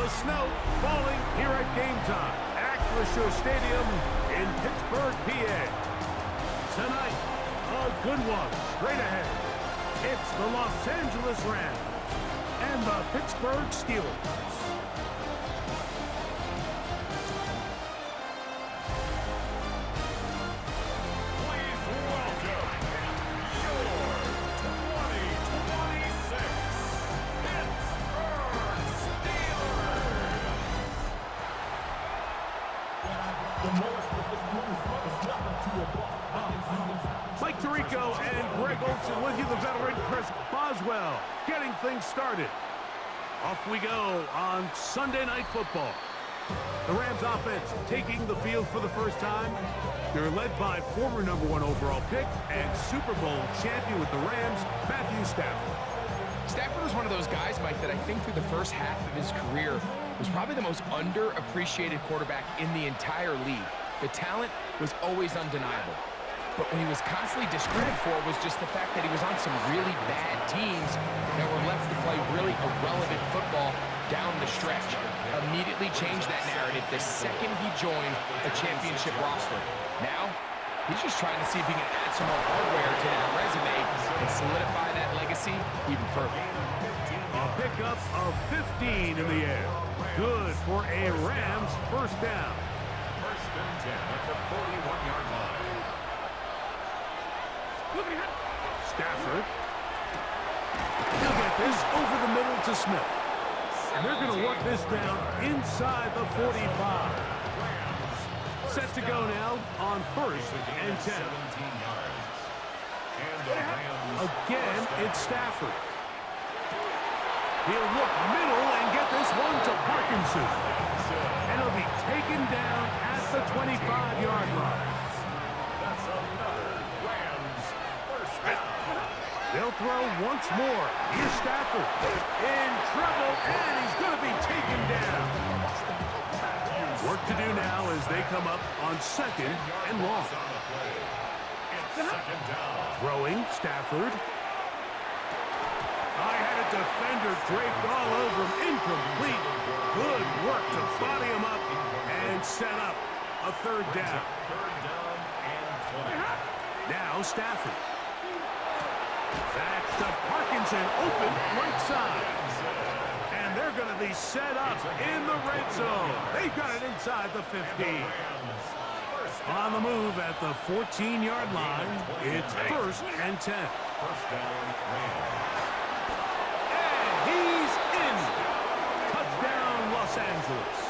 the snow falling here at game time. Acrisure Stadium in Pittsburgh, PA. Tonight, a good one straight ahead. It's the Los Angeles Rams and the Pittsburgh Steelers. Mike Tirico and Greg Olsen with you, the veteran Chris Boswell, getting things started. Off we go on Sunday Night Football. The Rams offense taking the field for the first time. They're led by former #1 overall pick and Super Bowl champion with the Rams, Matthew Stafford. Stafford was one of those guys, Mike, that I think through the first half of his career was probably the most underappreciated quarterback in the entire league. The talent was always undeniable. But what he was constantly discredited for was just the fact that he was on some really bad teams that were left to play really irrelevant football down the stretch. Immediately changed that narrative the second he joined a championship roster. Now, he's just trying to see if he can add some more hardware to that resume and solidify that legacy even further. A pickup of 15 in the air. Good for a Rams first down. First and 10 at the 41-yard line. Stafford. He'll get this over the middle to Smith. And they're going to work this down inside the 45. Set to go now on first and 10. Again, it's Stafford. He'll look middle and get this one to Parkinson. And he'll be taken down at the 25-yard line. That's another Rams first down. They'll throw once more. Here's Stafford in trouble, and he's going to be taken down. Work to do now as they come up on second and long. Throwing, Stafford. I had a defender draped all over him. Incomplete. Good work to body him up and set up a third down. Now Stafford. That's to Parkinson, open right side. And they're going to be set up in the red zone. They've got it inside the 15. On the move at the 14-yard line, it's first and 10. And he's in. Touchdown, Los Angeles.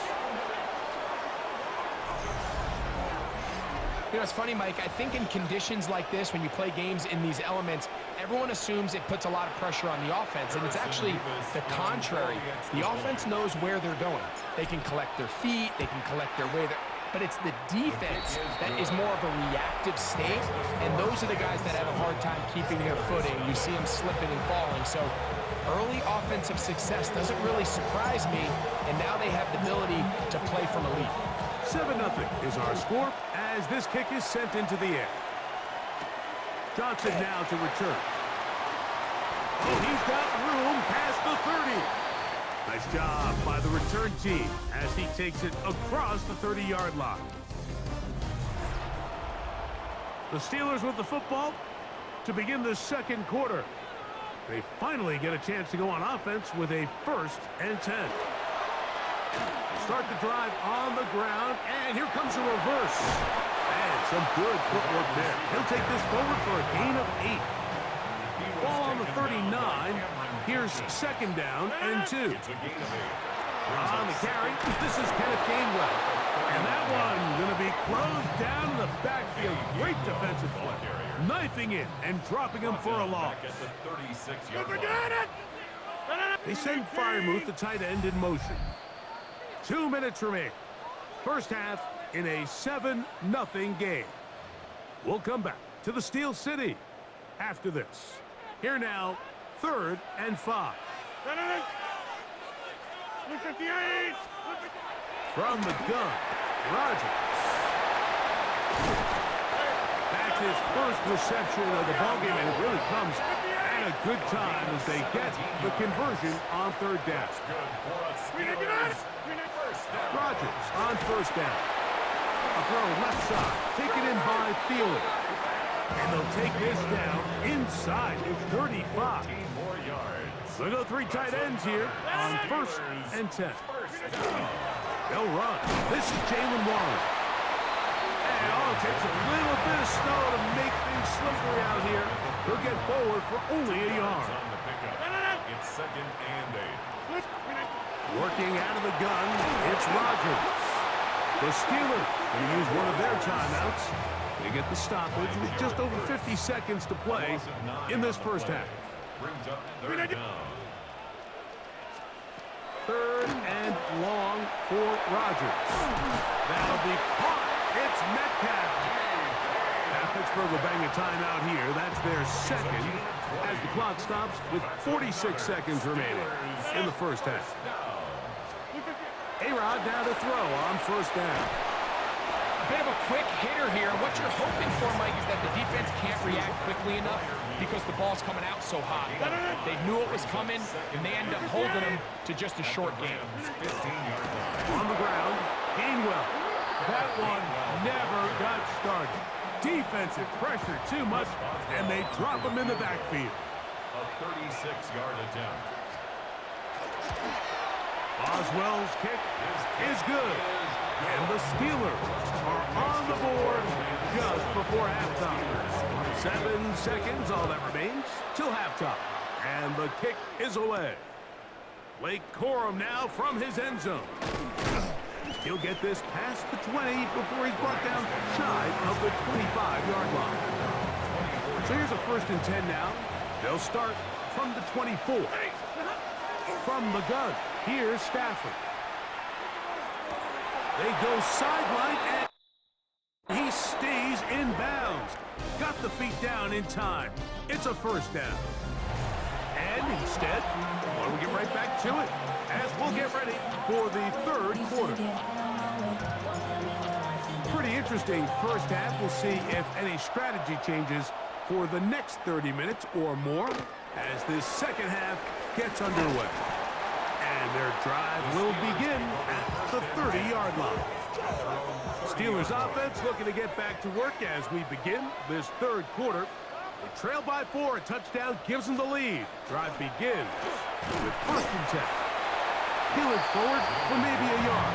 You know, it's funny, Mike, I think in conditions like this, when you play games in these elements, everyone assumes it puts a lot of pressure on the offense, and it's actually the contrary. The offense knows where they're going. They can collect their feet, they can collect their way, but it's the defense that is more of a reactive state, and those are the guys that have a hard time keeping their footing. You see them slipping and falling, so early offensive success doesn't really surprise me, and now they have the ability to play from a lead. 7-0 is our score as this kick is sent into the air. Johnson now to return. Oh, he's got room past the 30. Nice job by the return team as he takes it across the 30-yard line. The Steelers with the football to begin the second quarter. They finally get a chance to go on offense with a first and 10. Start the drive on the ground, and here comes a reverse. And some good footwork there. He'll take this forward for a gain of 8. Ball on the 39. Here's second down and 2. On the carry, this is Kenneth Gainwell. And that one going to be closed down in the backfield. Great defensive play. Knifing in and dropping him for a loss. They send Freiermuth, the tight end, in motion. 2 minutes remain. First half in a 7-0 game. We'll come back to the Steel City after this. Here now, 3rd and 5. From the gun, Rodgers. That's his first reception of the ballgame, and it really comes at a good time as they get the conversion on third down. Rodgers on first down. A throw left side, taken in by Thielen. And they'll take this down inside the 35. They'll go 3 tight ends here on 1st and 10. They'll run. This is Jalen Warren. And it takes a little bit of snow to make things slippery out here. He'll get forward for only a yard. It's 2nd and 8. Working out of the gun, it's Rodgers. The Steelers going to use one of their timeouts. They get the stoppage with just over 50 seconds to play in this first half. Brings up 3rd down. 3rd and long for Rodgers. That'll be caught. It's Metcalf. Now Pittsburgh will bang a timeout here. That's their 2nd as the clock stops with 46 seconds remaining in the first half. A-Rod now to throw on 1st down. A bit of a quick hitter here. What you're hoping for, Mike, is that the defense can't react quickly enough because the ball's coming out so hot. They knew it was coming, and they end up holding them to just a short game. On the ground, Gainwell. That one never got started. Defensive pressure too much, and they drop him in the backfield. A 36-yard attempt. Boswell's kick is good. And the Steelers are on the board just before halftime. 7 seconds, all that remains, till halftime. And the kick is away. Blake Corum now from his end zone. He'll get this past the 20 before he's brought down shy of the 25-yard line. So here's a 1st and 10 now. They'll start from the 24. From the gun, here's Stafford. They go sideline, and he stays in bounds. Got the feet down in time. It's a 1st down. And instead, well, we'll get right back to it as we'll get ready for the 3rd quarter. Pretty interesting first half. We'll see if any strategy changes for the next 30 minutes or more as this 2nd half gets underway. And their drive will begin at the 30-yard line. Steelers offense looking to get back to work as we begin this 3rd quarter. They trail by 4. A touchdown gives them the lead. Drive begins with 1st and 10. Peeling forward for maybe a yard.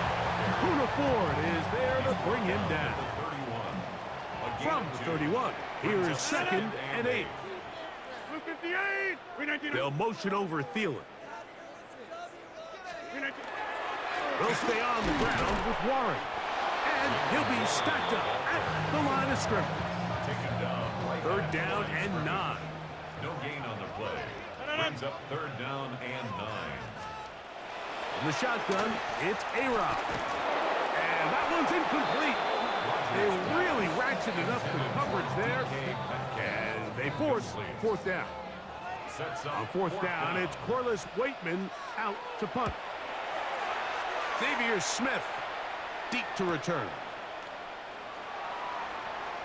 Poona Ford is there to bring him down. From the 31, here is 2nd and 8. They'll motion over Thielen. They'll stay on the ground with Warren. And he'll be stacked up at the line of scrimmage. 3rd down and 9. No gain on the play. Brings up 3rd down and 9. In the shotgun, it's A-Rod. And that one's incomplete. They really ratcheted up the coverage there. And they force 4th down. On 4th down, it's Corliss Waitman out to punt. Xavier Smith deep to return.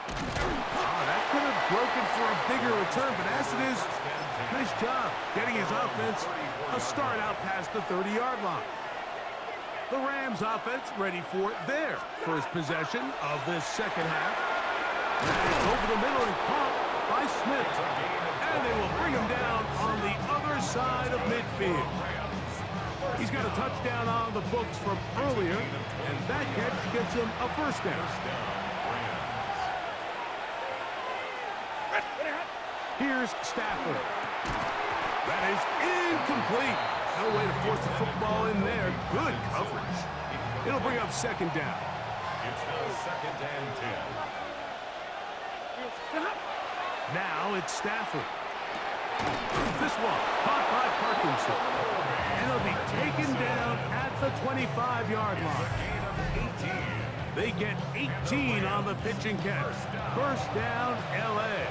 That could have broken for a bigger return, but as it is, nice job getting his offense a start out past the 30-yard line. The Rams offense ready for their first possession of this 2nd half. And it's over the middle and caught by Smith. And they will bring him down on the other side of midfield. He's got a touchdown on the books from earlier, and that catch gets him a 1st down. Here's Stafford. That is incomplete. No way to force the football in there. Good coverage. It'll bring up 2nd down. It's now 2nd and 10. Now it's Stafford. This one caught by Parkinson. And it'll be taken down at the 25-yard line. They get 18 on the pitch and catch. 1st down, L.A.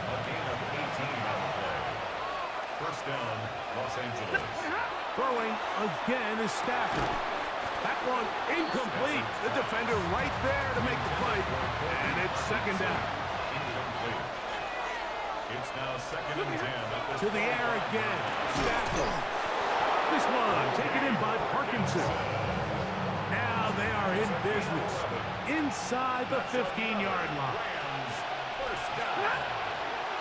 1st down, Los Angeles. Throwing again is Stafford. That one incomplete. The defender right there to make the play. And it's 2nd down. Incomplete. It's now 2nd and 10 at To the air again. Stafford. This one taken in by Parkinson. Now they are in business. Inside the 15-yard line.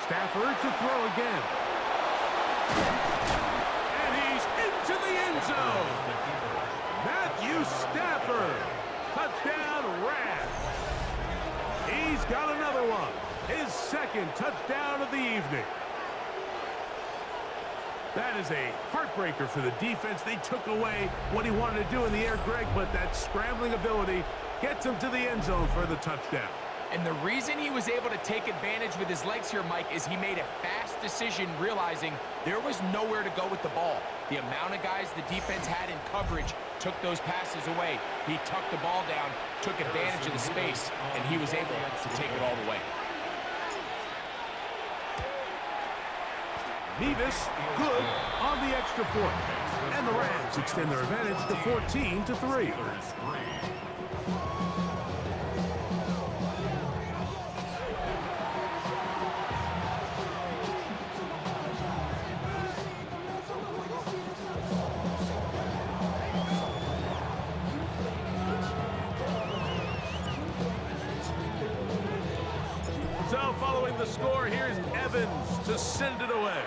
Stafford to throw again. And he's into the end zone. Matthew Stafford. Touchdown, Rams. He's got another one. His second touchdown of the evening. That is a heartbreaker for the defense. They took away what he wanted to do in the air, Greg, but that scrambling ability gets him to the end zone for the touchdown. And the reason he was able to take advantage with his legs here, Mike, is he made a fast decision realizing there was nowhere to go with the ball. The amount of guys the defense had in coverage took those passes away. He tucked the ball down, took advantage of the space, and he was able to take it all the way. Nevis, good on the extra point. And the Rams extend their advantage to 14-3. So following the score, here's Evans to send it away.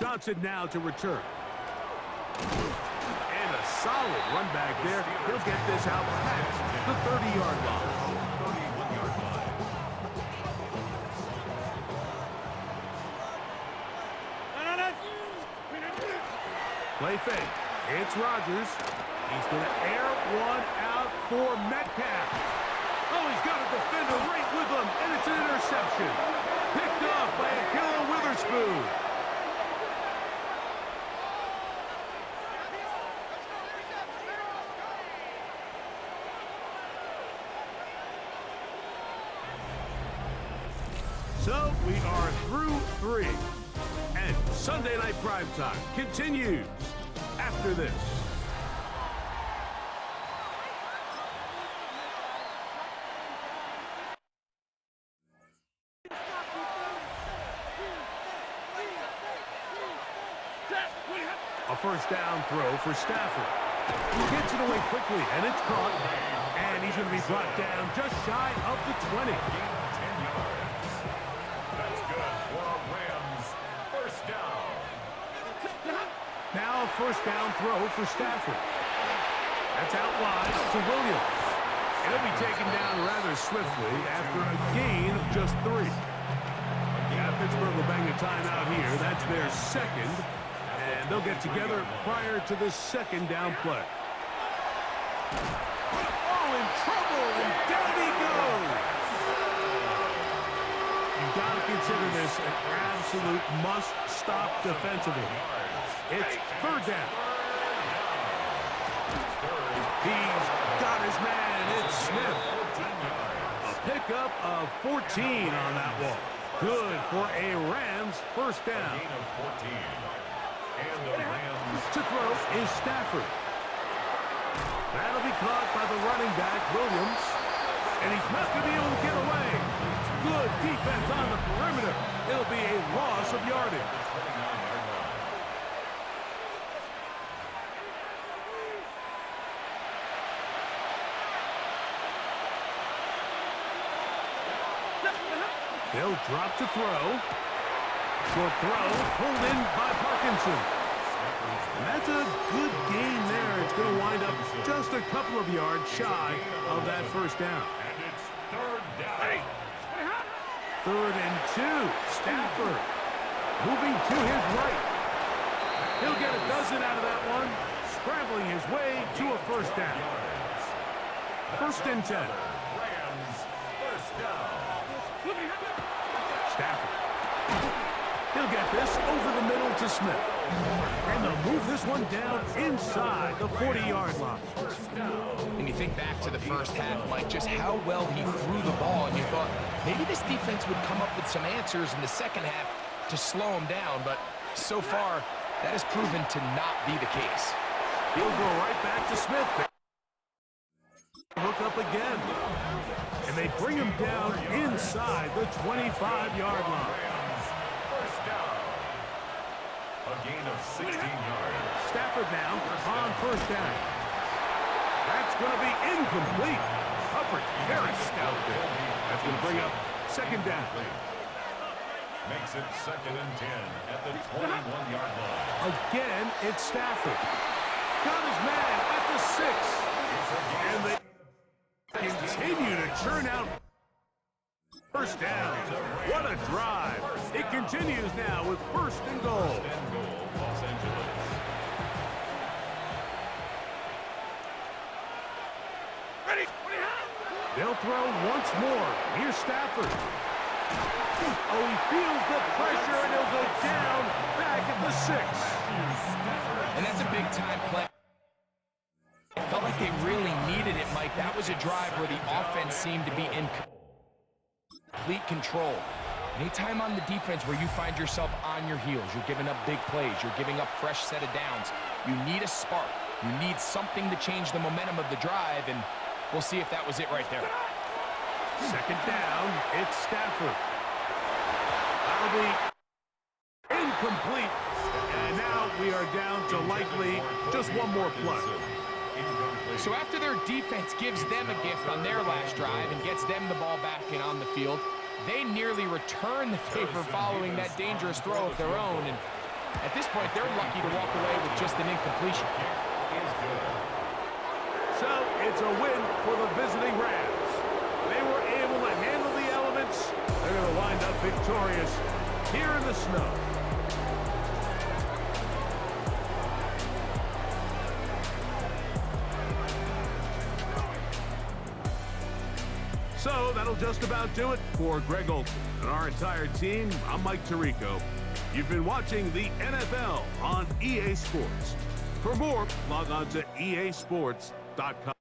Johnson now to return. And a solid run back there. He'll get this out past the 30-yard line. Play fake. It's Rodgers. He's going to air one out for Metcalf. Oh, he's got a defender right with him, and it's an interception. Picked off by Ahkello Witherspoon. So we are through 3. And Sunday Night Primetime continues after this. A first down throw for Stafford. He gets it away quickly, and it's caught. And he's going to be brought down just shy of the 20. 10 yards. That's good for a Rams first down. Now a first down throw for Stafford. That's out wide to Williams. It'll be taken down rather swiftly after a gain of just 3. Yeah, Pittsburgh will bang a timeout here. That's their second. And they'll get together prior to the second down play. Oh, in trouble, and down he goes. You've got to consider this an absolute must-stop defensively. It's third down. He's got his man. It's Smith. A pickup of 14 on that one. Good for a Rams first down. Gain of 14. And the Rams To throw is Stafford. That'll be caught by the running back, Williams. And he's not going to be able to get away. Good defense on the perimeter. It'll be a loss of yardage. They'll drop to throw. Short throw, pulled in by Parkinson. And that's a good gain there. It's going to wind up just a couple of yards shy of that first down. and it's third down. 3rd and 2. Stafford moving to his right. He'll get a dozen out of that one. Scrambling his way to a first down. 1st and 10. Rams first down. Stafford. He'll get this over the middle to Smith. And they'll move this one down inside the 40-yard line. And you think back to the first half, Mike, just how well he threw the ball, and you thought maybe this defense would come up with some answers in the second half to slow him down, but so far, that has proven to not be the case. He'll go right back to Smith. Hook up again. And they they bring him down inside the 25-yard line. First down. A gain of 16 yards. Stafford now on first down. That's going to be incomplete. Coverage very stout there. That's going to bring up second down. Makes it 2nd and 10 at the 21-yard line. Again, it's Stafford. Got his man at the 6. And they continue to churn out first down. What a drive. It continues now with 1st and goal. First and goal, Los Angeles. Ready? They'll throw once more. Here's Stafford. Oh, he feels the pressure, and he'll go down back at the 6. And that's a big-time play. It felt like they really needed it, Mike. That was a drive where the offense seemed to be in complete control. Anytime on the defense where you find yourself on your heels, you're giving up big plays, you're giving up fresh set of downs, you need a spark. You need something to change the momentum of the drive, and we'll see if that was it right there. Second down, it's Stafford. That'll be incomplete. And now we are down to likely just one more play. So after their defense gives them a gift on their last drive and gets them the ball back and on the field, they nearly return the favor following that dangerous throw of their own. And at this point, they're lucky to walk away with just an incompletion. So it's a win for the visiting Rams. They were able to handle the elements. They're going to wind up victorious here in the snow. So that'll just about do it for Greg Olson and our entire team. I'm Mike Tirico. You've been watching the NFL on EA Sports. For more, log on to easports.com.